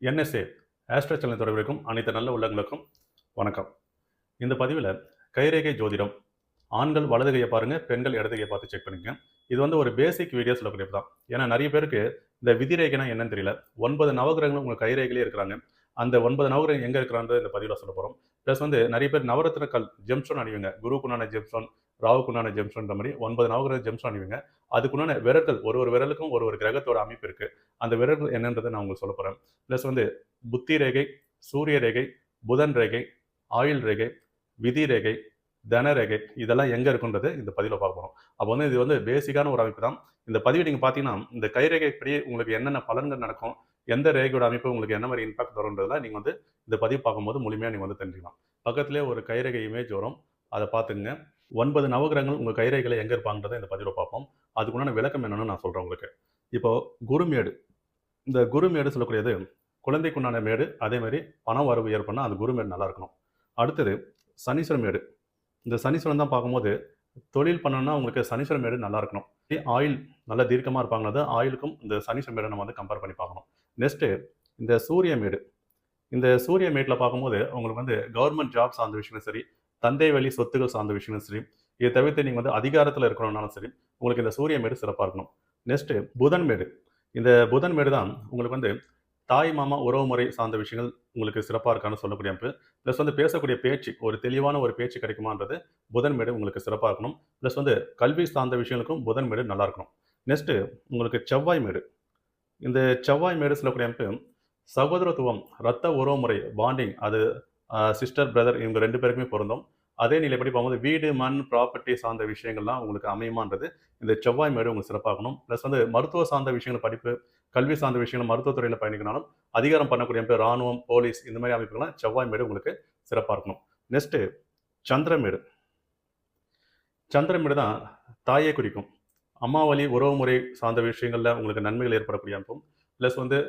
NSA astro channel தொடர்பிற்கும் அனைத்து நல்ல உள்ளங்களுக்கும் வணக்கம். இந்த பதிவில் கைரேகை ஜோதிடம், ஆண்கள் வலது கையை பாருங்க, பெண்கள் இடது கையை பார்த்து செக் பண்ணிக்கங்க. இது வந்து ஒரு பேசிக் வீடியோ சொல்லக்கூடியது தான். ஏன்னா நிறைய பேருக்கு இந்த விதிரேகைனா என்னன்னு தெரியல. 9 நவகிரகங்களும் உங்கள் கைரேகையிலே இருக்கிறாங்க. அந்த 9 நவகிரகம் எங்கே இருக்கிறாங்க இந்த பதிவில் சொல்ல போகிறோம். ப்ளஸ் வந்து நிறைய பேர் நவரத்ன கல் ஜெம்ஸ்டோன் அணிவிங்க. குருக்குண்டான ஜெம்ஸ்டோன், ராவுக்குண்டான ஜெம்ஸ்டோன்ற மாதிரி 9 நவகிரக ஜெம்ஸ்டோன் அணிவிங்க. அதுக்குண்டான விரல்கள் ஒரு ஒரு விரலுக்கும் ஒரு ஒரு கிரகத்தோட அமைப்பு இருக்குது. அந்த விரல்கள் என்னன்றதை நான் உங்களுக்கு சொல்ல போகிறேன். ப்ளஸ் வந்து புத்தி ரேகை, சூரிய ரேகை, புதன் ரேகை, ஆயுள் ரேகை, விதி ரேகை, தன ரேகை இதெல்லாம் எங்கே இருக்குன்றது இந்த பதிவில் பார்க்க போகிறோம். அப்போ வந்து இது வந்து பேசிக்கான ஒரு அமைப்பு தான். இந்த பதிவு நீங்கள் பார்த்தீங்கன்னா இந்த கைரேகைப்படி உங்களுக்கு என்னென்ன பலன்கள் நடக்கும், எந்த ரேகையோட அமைப்பு உங்களுக்கு என்ன மாதிரி இம்பாக்ட் வரும்ன்றதுலாம் நீங்கள் வந்து இந்த பதிவு பார்க்கும்போது முழுமையாக நீங்கள் வந்து தெரிஞ்சுக்கலாம். பக்கத்திலே ஒரு கைரேகை இமேஜ் வரும், அதை பார்த்துங்க. 9 நவகிரகங்கள் உங்கள் கைரேகையில் எங்கே இருப்பாங்கன்றதை இந்த பதிவில் பார்ப்போம். அதுக்குண்டான விளக்கம் என்னன்னு நான் சொல்கிறேன் உங்களுக்கு. இப்போ குருமேடு, இந்த குருமேடு சொல்லக்கூடியது குழந்தைக்குண்டான மேடு. அதே மாதிரி பணம் வரவு ஏற்படணும், அந்த குருமேடு நல்லா இருக்கணும். அடுத்தது சனீஸ்வர மேடு. இந்த சனீஸ்வரன் தான் பார்க்கும்போது தொழில் பண்ணணும்னா உங்களுக்கு சனீஸ்வர மேடு நல்லா இருக்கணும். ஆயில் நல்லா தீர்க்கமாக இருப்பாங்கிறது ஆயிலுக்கும் இந்த சனீஸ்வர மேடை நம்ம வந்து கம்பேர் பண்ணி பார்க்கணும். நெக்ஸ்ட்டு இந்த சூரிய மேடு. இந்த சூரிய மேட்டில் பார்க்கும்போது உங்களுக்கு வந்து கவர்மெண்ட் ஜாப் சார்ந்த விஷயமும் சரி, தந்தை வழி சொத்துக்கள் சார்ந்த விஷயமும் சரி, இதை தவிர்த்து நீங்கள் வந்து அதிகாரத்தில் இருக்கணும்னாலும் சரி, உங்களுக்கு இந்த சூரிய மேடு சிறப்பாக இருக்கணும். நெக்ஸ்ட்டு புதன் மேடு. இந்த புதன் மேடு தான் உங்களுக்கு வந்து தாய் மாமா உறவுமுறை சார்ந்த விஷயங்கள் உங்களுக்கு சிறப்பாக இருக்கான்னு சொல்லக்கூடிய அமைப்பு. ப்ளஸ் வந்து பேசக்கூடிய பேச்சு, ஒரு தெளிவான ஒரு பேச்சு கிடைக்குமான்றது புதன் மேடு உங்களுக்கு சிறப்பாக இருக்கணும். ப்ளஸ் வந்து கல்வி சார்ந்த விஷயங்களுக்கும் புதன் மேடு நல்லா இருக்கணும். நெக்ஸ்ட்டு உங்களுக்கு செவ்வாய் மேடு. இந்த செவ்வாய் மேடு சொல்லக்கூடிய அமைப்பு சகோதரத்துவம், ரத்த உறவுமுறை, பாண்டிங், அது சிஸ்டர் பிரதர் இவங்க 2 பேருக்குமே பொருந்தும். அதே நிலைப்படி பார்க்கும்போது வீடு, மண், ப்ராப்பர்ட்டி சார்ந்த விஷயங்கள்லாம் உங்களுக்கு அமையுமான்றது இந்த செவ்வாய் மேடு உங்களுக்கு சிறப்பாகணும். ப்ளஸ் வந்து மருத்துவ சார்ந்த விஷயங்கள் படிப்பு, கல்வி சார்ந்த விஷயங்கள் மருத்துவத்துறையில் பயணிக்கனாலும் அதிகாரம் பண்ணக்கூடிய அமைப்பு ராணுவம், போலீஸ் இந்த மாதிரி அமைப்புகள்லாம் செவ்வாய் மேடு உங்களுக்கு சிறப்பாக இருக்கணும். நெக்ஸ்ட்டு சந்திரமேடு. சந்திரமேடு தான் தாயை குறிக்கும். அம்மா வழி உறவுமுறை சார்ந்த விஷயங்களில் உங்களுக்கு நன்மைகள் ஏற்படக்கூடிய அமைப்பும். ப்ளஸ் வந்து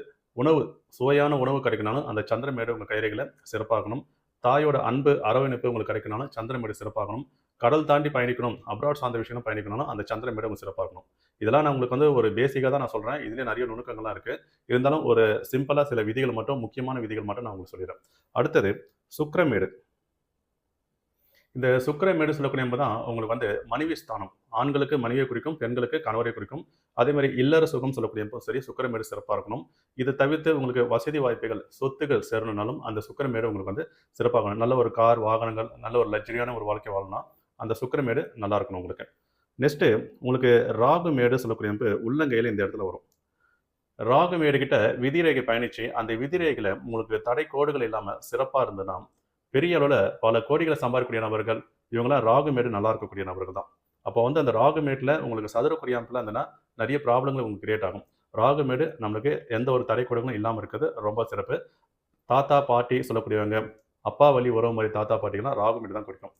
உணவு, சுவையான உணவு கிடைக்கனாலும் அந்த சந்திரமேடு உங்கள் கைரேகையில் சிறப்பாகணும். தாயோட அன்பு அரவணைப்பு உங்களுக்கு கிடைக்கனாலும் சந்திரமேடு சிறப்பாகணும். கடல் தாண்டி பயணிக்கணும், அப்ராட் சார்ந்த விஷயம் பயணிக்கணும்னா அந்த சந்திரமேடு உங்களுக்கு சிறப்பாகணும். இதெல்லாம் நான் உங்களுக்கு வந்து ஒரு பேசிக்காக தான் நான் சொல்கிறேன். இதுலேயே நிறைய நுணுக்கங்கள்லாம் இருக்குது. இருந்தாலும் ஒரு சிம்பிளாக சில விதிகள் மட்டும், முக்கியமான விதிகள் மட்டும் நான் உங்களுக்கு சொல்லிடுறேன். அடுத்தது சுக்கிரமேடு. இந்த சுக்கிரமேடு சொல்லக்கூடிய என்பது தான் உங்களுக்கு வந்து மனைவி ஸ்தானம். ஆண்களுக்கு மனைவியை குறிக்கும், பெண்களுக்கு கணவரை குறிக்கும். அதே மாதிரி இல்லற சுகம் சொல்லக்கூடிய சரி, சுக்கிரமேடு சிறப்பாக இருக்கணும். இதை தவிர்த்து உங்களுக்கு வசதி வாய்ப்புகள், சொத்துக்கள் சேரணும்னாலும் அந்த சுக்கிரமேடு உங்களுக்கு வந்து சிறப்பாகணும். நல்ல ஒரு கார், வாகனங்கள், நல்ல ஒரு லக்ஸரியான ஒரு வாழ்க்கை வாழணும்னா அந்த சுக்கிரமேடு நல்லா இருக்கணும் உங்களுக்கு. நெக்ஸ்ட்டு உங்களுக்கு ராகு மேடு சொல்லக்கூடிய அமைப்பு உள்ளங்கையில் இந்த இடத்துல வரும். ராகு மேடு கிட்ட விதிரேகை பயணிச்சு அந்த விதிரேகையில் உங்களுக்கு தடை கோடுகள் இல்லாமல் சிறப்பாக இருந்ததுன்னா பெரிய அளவில் பல கோடிகளை சம்பாதிக்கக்கூடிய நபர்கள் இவங்களாம் ராகு மேடு நல்லா இருக்கக்கூடிய நபர்கள் தான். அப்போ வந்து அந்த ராகு மேட்டில் உங்களுக்கு சதுர குறியாம்பில் இருந்ததுன்னா நிறைய ப்ராப்ளங்கள் உங்களுக்கு கிரியேட் ஆகும். ராகு மேடு நம்மளுக்கு எந்த ஒரு தடை கோடுகளும் இல்லாமல் இருக்கிறது ரொம்ப சிறப்பு. தாத்தா பாட்டி சொல்லக்கூடியவங்க, அப்பா வழி உறவு மாதிரி தாத்தா பாட்டிகள்லாம் ராகு மேடு தான் குறிக்கும்.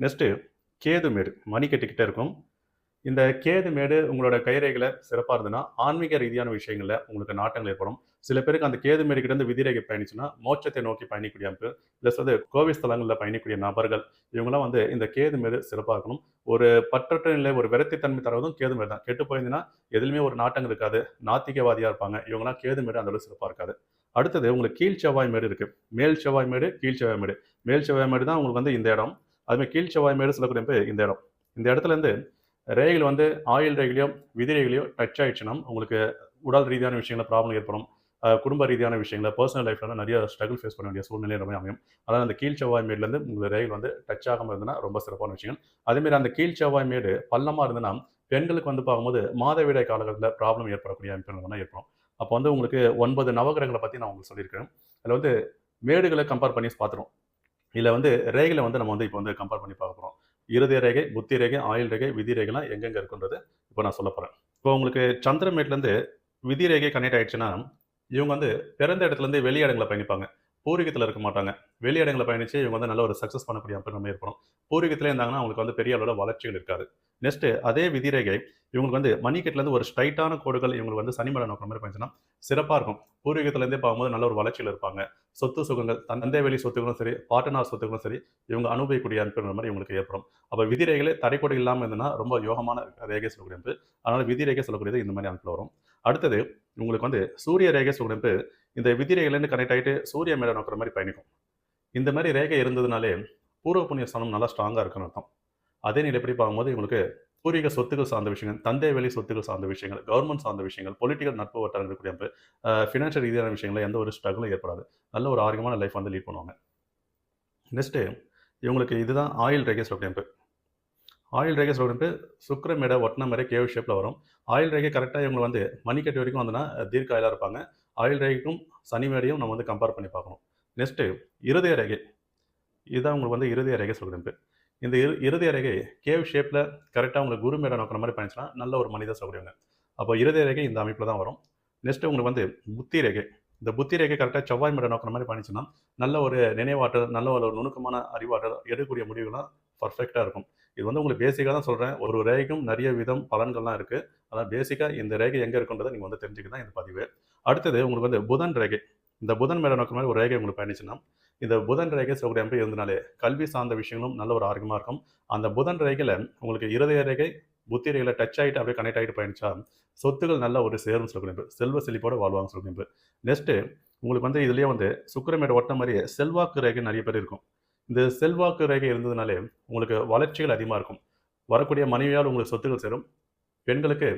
நெக்ஸ்ட்டு கேது மேடு மணிக்கட்டுக்கிட்டே இருக்கும். இந்த கேது மேடு உங்களோட கைரேகையில் சிறப்பாக இருந்ததுன்னா ஆன்மீக ரீதியான விஷயங்களில் உங்களுக்கு நாட்டங்கள் ஏற்படும். சில பேருக்கு அந்த கேது மேடு கிட்ட இருந்து விதிரேகை பயணிச்சுன்னா மோட்சத்தை நோக்கி பயணிக்கூடிய அமைப்பு. ப்ளஸ் வந்து கோவில் ஸ்தலங்களில் பயணிக்கூடிய நபர்கள் இவங்களாம் வந்து இந்த கேது மேடு சிறப்பாக இருக்கணும். ஒரு பற்றற்ற நிலை, ஒரு விரக்தித்தன்மை தரவதும் கேது மேடு தான். கெட்டு போயிருந்தீங்கன்னா எதுலையுமே ஒரு நாட்டங்கள் இருக்காது, நாத்திகவாதியாக இருப்பாங்க. இவங்களாம் கேது மேடு அந்த அளவு சிறப்பாக இருக்காது. அடுத்தது உங்களுக்கு கீழ் செவ்வாய் மேடு இருக்குது. மேல் செவ்வாய் மேடு, கீழ் செவ்வாய் மேடு. மேல் செவ்வாய் மேடு தான் உங்களுக்கு வந்து இந்த இடம். அதுமாதிரி கீழ் செவ்வாய் மேடு சொல்லக்கூடிய இந்த இடம். இந்த இடத்துலேருந்து ரேகைகள் வந்து ஆயில் ரேகையிலையோ விதி ரேகையிலையோ டச் ஆகிடுச்சுன்னா உங்களுக்கு உடல் ரீதியான விஷயங்களில் ப்ராப்ளம் ஏற்படும். குடும்ப ரீதியான விஷயங்களில் பர்சனல் லைஃப்ல நிறைய ஸ்ட்ரகிள் ஃபேஸ் பண்ண வேண்டிய சூழ்நிலை ரொம்ப அமையும். அதாவது அந்த கீழ் செவ்வாய் மேட்லேருந்து உங்களுக்கு ரேகைகள் வந்து டச் ஆகாமல் இருந்ததுன்னா ரொம்ப சிறப்பான விஷயங்கள். அதேமாரி அந்த கீழ் செவ்வாய் மேடு பள்ளமாக இருந்ததுன்னா பெண்களுக்கு வந்து பார்க்கும்போது மாதவிடாய் காலகட்டத்தில் ப்ராப்ளம் ஏற்படக்கூடிய அமைப்புகள் ஏற்படும். அப்போ வந்து உங்களுக்கு 9 நவகிரகங்களை பற்றி நான் உங்களுக்கு சொல்லியிருக்கேன். அதில் வந்து மேடுகளை கம்பேர் பண்ணி பார்த்துரும். இதில் வந்து ரேகைகளை வந்து நம்ம வந்து இப்போ வந்து கம்பேர் பண்ணி பார்க்க போகிறோம். இருதய ரேகை, புத்தி ரேகை, ஆயுள் ரேகை, விதி ரேகைலாம் எங்கெங்கே இருக்குன்றது இப்போ நான் சொல்ல போகிறேன். இப்போ உங்களுக்கு சந்திரமேட்லேருந்து விதி ரேகை கனெக்ட் ஆகிடுச்சுன்னா இவங்க வந்து பிறந்த இடத்துலேருந்து வெளி இடங்களை பயணிப்பாங்க. பூர்வீகத்தில் இருக்க மாட்டாங்க. வெளி இடங்களை பயணித்து இவங்க வந்து நல்ல ஒரு சக்ஸஸ் பண்ணக்கூடிய அமைப்பு நம்ம ஏற்படும். பூர்வீகத்திலே இருந்தாங்கன்னா அவங்களுக்கு வந்து பெரிய அளவில் வளர்ச்சிகள் இருக்காது. நெக்ஸ்ட்டு அதே விதிரேகை இவங்களுக்கு வந்து மணிக்கட்டிலேருந்து ஒரு ஸ்ட்ரைட்டான கோடுகள் இவங்களுக்கு வந்து சனிமலை நோக்கிற மாதிரி பயணிச்சுன்னா சிறப்பாக இருக்கும். பூர்வீகத்திலேருந்தே பார்க்கும்போது நல்ல ஒரு வளர்ச்சியில் இருப்பாங்க. சொத்து சுகங்கள், தந்தை வெளி சொத்துக்களும் சரி, பாட்டனார் சொத்துக்களும் சரி, இவங்க அனுபவிக்கக்கூடிய அமைப்புன்ற மாதிரி இவங்களுக்கு ஏற்படும். அப்போ விதிரேகையிலே தடைக்கோடு இல்லாமல் இருந்ததுன்னா ரொம்ப யோகமான ரேகை சொல்லக்கூடிய அமைப்பு. அதனால் விதிரேகை சொல்லக்கூடியது இந்த மாதிரி அமைப்பில் வரும். அடுத்தது உங்களுக்கு வந்து சூரிய ரேகை சுகணிப்பு இந்த விதிரேகையிலேருந்து கனெக்ட் ஆகிட்டு சூரிய மேலே நோக்கிற மாதிரி பயணிக்கும். இந்த மாதிரி ரேகை இருந்ததுனாலே பூர்வ புண்ணிய ஸ்தானம் நல்லா ஸ்ட்ராங்காக இருக்குன்னு அர்த்தம். அதே நிலைப்படி பார்க்கும்போது இவங்களுக்கு பூர்வீக சொத்துக்கள் சார்ந்த விஷயங்கள், தந்தை வழி சொத்துக்கள் சார்ந்த விஷயங்கள், கவர்மெண்ட் சார்ந்த விஷயங்கள், பொலிட்டிக்கல் நட்பு வட்டாரங்கள் இருக்கக்கூடிய அமைப்பு, ஃபினான்ஷியல் ரீதியான விஷயங்களில் எந்த ஒரு ஸ்ட்ரகிளும் ஏற்படாது. நல்ல ஒரு ஆரோக்கியமான லைஃப் வந்து லீட் பண்ணுவாங்க. நெக்ஸ்ட்டு இவங்களுக்கு இதுதான் ஆயில் ரேகை சொல்லக்கூடிய அமைப்பு. ஆயில் ரேகை சொல்லக்கூடிய சுக்கிர மேடை ஒட்டின மாதிரி கேவ் ஷேப்பில் வரும். ஆயில் ரேகை கரெக்டாக இவங்க வந்து மணிக்கட்டு வரைக்கும் வந்தோன்னா தீர்க்க ஆயிலாக இருப்பாங்க. ஆயில் ரேகைக்கும் சனி மேடையும் நம்ம வந்து கம்பேர் பண்ணி பார்க்கணும். நெக்ஸ்ட்டு இருதய ரேகை. இதுதான் உங்களுக்கு வந்து இருதய ரேகை சொல்லக்கூடிய இந்த இருதய ரேகை கேவ் ஷேப்பில் கரெக்டாக உங்களுக்கு குரு மேடை நோக்கிற மாதிரி பண்ணிச்சுன்னா நல்ல ஒரு மனிதர் சொல்லக்கூடியவங்க. அப்போ இருதய ரேகை இந்த அமைப்பில் தான் வரும். நெக்ஸ்ட்டு உங்களுக்கு வந்து புத்தி ரேகை. இந்த புத்தி ரேகை கரெக்டாக செவ்வாய் மேடை நோக்கிற மாதிரி பண்ணிச்சுன்னா நல்ல ஒரு நினைவாற்றல், நல்ல ஒரு நுணுக்கமான அறிவாற்றல், எடுக்கக்கூடிய முடிவுலாம் பர்ஃபெக்டாக இருக்கும். இது வந்து உங்களுக்கு பேசிக்காக தான் சொல்கிறேன். ஒரு ரேகைக்கும் நிறைய விதம் பலன்கள்லாம் இருக்குது. அதான் பேசிக்காக இந்த ரேகை எங்கே இருக்குன்றதை நீங்கள் வந்து தெரிஞ்சுக்க தான் இந்த பதிவு. அடுத்தது உங்களுக்கு வந்து புதன் ரேகை. இந்த புதன் மேடை நோக்கிற மாதிரி ஒரு ரேகை உங்களுக்கு பயணிச்சுன்னா இந்த புதன் ரேகை சொல்லக்கூடிய அமைப்பு இருந்தனாலே கல்வி சார்ந்த விஷயங்களும் நல்ல ஒரு ஆரோக்கியமாக இருக்கும். அந்த புதன் ரேகையில் உங்களுக்கு இருதய ரேகை புத்தி ரேகையில் டச் ஆகிட்டு அப்படியே கனெக்ட் ஆகிட்டு பயணிச்சா சொத்துக்கள் நல்ல ஒரு சேரும் சொல்லக்கூடிய அமைப்பு, செல்வ செழிப்போடு வாழ்வாங்க சொல்லக்கூடிய அமைப்பு. நெக்ஸ்ட்டு உங்களுக்கு வந்து இதுலேயே வந்து சுக்கிரமேடு ஒட்ட மாதிரியே செல்வாக்கு ரேகை நிறைய பேர் இருக்கும். இந்த செல்வாக்கு ரேகை இருந்ததுனாலே உங்களுக்கு வளர்ச்சிகள் அதிகமாக இருக்கும். வரக்கூடிய மனைவியால் உங்களுக்கு சொத்துக்கள் சேரும். பெண்களுக்கு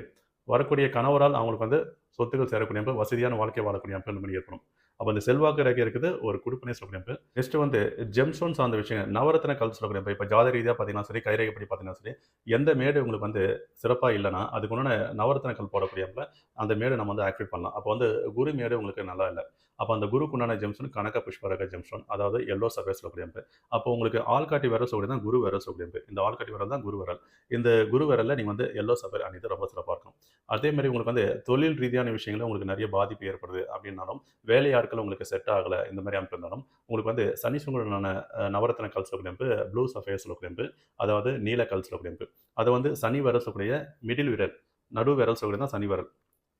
வரக்கூடிய கணவரால் அவங்களுக்கு வந்து சொத்துக்கள் சேரக்கூடிய அமைப்பு, வசதியான வாழ்க்கை வாழக்கூடிய அமைப்பு இந்த மாதிரி ஏற்படும். அப்போ இந்த செல்வாக்கு ரேகை இருக்குது ஒரு குடுப்பினை சொல்லக்கூடிய அமைப்பு. நெக்ஸ்ட் வந்து ஜெம்ஸ்டோன் சார்ந்த விஷயங்கள், நவரத்ன கல் சொல்லக்கூடிய அமைப்பு. இப்போ ஜாத ரீதியாக பார்த்தீங்கன்னா சரி, கைரேகைப்படி பார்த்தீங்கன்னா சரி, எந்த மேடு உங்களுக்கு வந்து சிறப்பாக இல்லைன்னா அதுக்கு உண்டான நவரத்ன கல் போடக்கூடிய அமைப்பு அந்த மேடு நம்ம வந்து ஆக்டிவேட் பண்ணலாம். அப்போ வந்து குரு மேடு உங்களுக்கு நல்லா இல்லை. அப்போ அந்த குருக்கு உண்டான ஜெம்ஸ்டோன் கனக புஷ்பரக ஜெம்ஸ்டோன், அதாவது எல்லோ சஃபேர் சொல்லக்கூடிய அமைப்பு. அப்போ உங்களுக்கு ஆள்காட்டி விரல் சொல்லக்கூடிய தான் குரு விரல் சொல்லக்கூடிய அமைப்பு. இந்த ஆள்காட்டி விரல் தான் குரு விரல். இந்த குரு விரலில் நீங்கள் வந்து எல்லோ சஃபேர் அணிந்து ரொம்ப சிறப்பாக இருக்கும். அதே மாதிரி உங்களுக்கு வந்து தொழில் ரீதியான விஷயங்களும் உங்களுக்கு நிறைய பாதிப்பு ஏற்படுது அப்படின்னாலும், வேலையாட்கள் உங்களுக்கு செட் ஆகலை இந்த மாதிரி அமைப்பு இருந்தாலும், உங்களுக்கு வந்து சனி சுக்கிரனான நவரத்ன கல் சொல்லக்கூடிய அமைப்பு, ப்ளூ சஃபேர் சொல்லக்கூடிய அமைப்பு, அதாவது நீல கல் சொல்லக்கூடிய அமைப்பு. அதை வந்து சனி விரல் சொல்லக்கூடிய மிடில் விரல், நடு விரல் சொல்லக்கூடிய தான் சனி விரல்.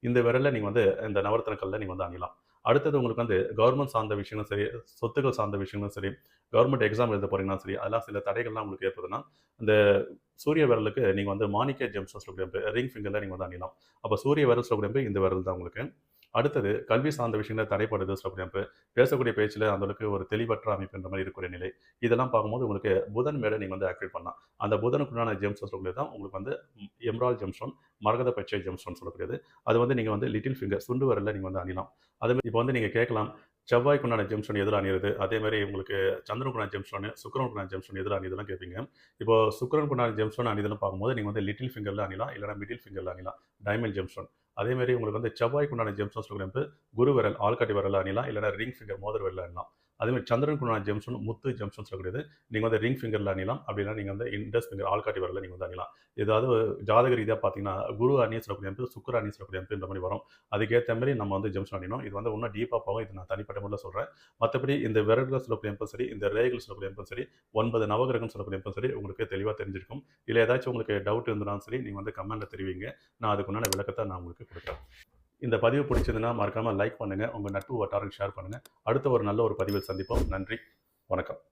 இந்த விரலில் நீங்கள் வந்து இந்த நவரத்ன கல்லில் நீங்கள் வந்து அணியலாம். அடுத்தது உங்களுக்கு வந்து கவர்மெண்ட் சார்ந்த விஷயங்களும் சரி, சொத்துக்கள் சார்ந்த விஷயங்களும் சரி, கவர்மெண்ட் எக்ஸாம் எழுத போகிறீங்கன்னா சரி, அதெல்லாம் சில தடைகள்லாம் உங்களுக்கு ஏற்படுதுன்னா இந்த சூரிய விரலுக்கு நீங்கள் வந்து மாணிக்க ஜெம்ஸ் சொல்லக்கூடிய ரிங் ஃபிங்கரில் நீங்கள் வந்து அணியலாம். அப்போ சூரிய விரல் சொல்லக்கூடிய இந்த விரல் தான் உங்களுக்கு. அடுத்தது கல்வி சார்ந்த விஷயங்களை தடைப்படுது சொல்லக்கூடிய அமைப்பு, பேசக்கூடிய பேச்சில் அந்தளவுக்கு ஒரு தெளிவற்ற அமைப்புன்ற மாதிரி இருக்கக்கூடிய நிலை, இதெல்லாம் பார்க்கும்போது உங்களுக்கு புதன் மேடை நீங்கள் வந்து ஆக்டிவேட் பண்ணலாம். அந்த புதனுக்குண்டான ஜெம்ஸ் சொல்லக்கூடியது தான் உங்களுக்கு வந்து எம்ரால் ஜெம்ஸ்டோன், மரகத பச்சை ஜெம்ஸ்டோன் சொல்லக்கூடியது. அது வந்து நீங்கள் வந்து லிட்டில் ஃபிங்கர் சுண்டு விரலில் நீங்கள் வந்து அணியலாம். அதேமாதிரி இப்போ வந்து நீங்கள் கேட்கலாம், செவ்வாய்க்குண்டான ஜெம்ஸ்டோன் எதில் அணியிறது, அதேமாதிரி உங்களுக்கு சந்திரனுக்குண்டான ஜெம்ஸ்டோன், சுக்கிரனுக்குண்டான ஜெம்ஸ்டோன் எதில் அணியதெல்லாம் கேட்பீங்க. இப்போ சுக்கிரனுக்குண்டான ஜெம்ஸ்டோன் அணிதல்னு பார்க்கும்போது நீங்கள் வந்து லிட்டில் ஃபிங்கரில் அணியலாம், இல்லைனா மிடில் ஃபிங்கரில் அணியலாம், டைமண்ட் ஜெம்ஸ்டோன். அதேமாதிரி உங்களுக்கு வந்து செவ்வாய்க்குண்டான ஜெம்ஸ்டோன் சொல்லக்கூடிய குரு விரல் ஆள்காட்டி விரல் அணியலாம், இல்லைனா ரிங் ஃபிங்கர் மோதிர விரல் அணியலாம். அதேமாதிரி சந்திரனுக்குண்டான ஜெம்ஸ்டோன் முத்து ஜெம்ஸ்டோன் சொல்லக்கூடியது நீங்கள் வந்து ரிங் ஃபிங்கரில் அணியலாம், அப்படின்னா நீங்கள் வந்து இண்டஸ் ஃபிங்கர் ஆள்காட்டி விரலில் நீங்கள் வந்து அணியலாம். ஏதாவது ஜாதக ரீதியாக பார்த்தீங்கன்னா குரு அணியை சொல்லக்கூடிய அமைப்பு, சுக்கிர அணியை சொல்லக்கூடிய அமைப்பு இந்த மாதிரி வரும். அதுக்கேற்ற மாதிரி நம்ம வந்து ஜெம்ஸ்டோன் அணியணும். இது வந்து இன்னும் டீப்பாக போகும், இது நான் தனிப்பட்ட முறையில் சொல்கிறேன். மற்றபடி இந்த விரல்கள் சொல்லக்கூடிய அமைப்பும் சரி, இந்த ரேகைகள் சொல்லக்கூடிய அமைப்பும் சரி, 9 நவகிரகம் சொல்லக்கூடிய அமைப்பும் சரி உங்களுக்கு தெளிவாக தெரிஞ்சிருக்கும். இல்லை ஏதாச்சும் உங்களுக்கு டவுட் இருந்தாலும் சரி, நீங்கள் வந்து கமெண்ட்டில் தெரிவிங்க. நான் அதுக்குண்டான விளக்கத்தை நான் உங்களுக்கு கொடுக்குறேன். இந்த பதிவு பிடிச்சதுன்னா மறக்காமல் லைக் பண்ணுங்கள், உங்கள் நட்பு வட்டாரம் ஷேர் பண்ணுங்கள். அடுத்த ஒரு நல்ல ஒரு பதிவில் சந்திப்போம். நன்றி, வணக்கம்.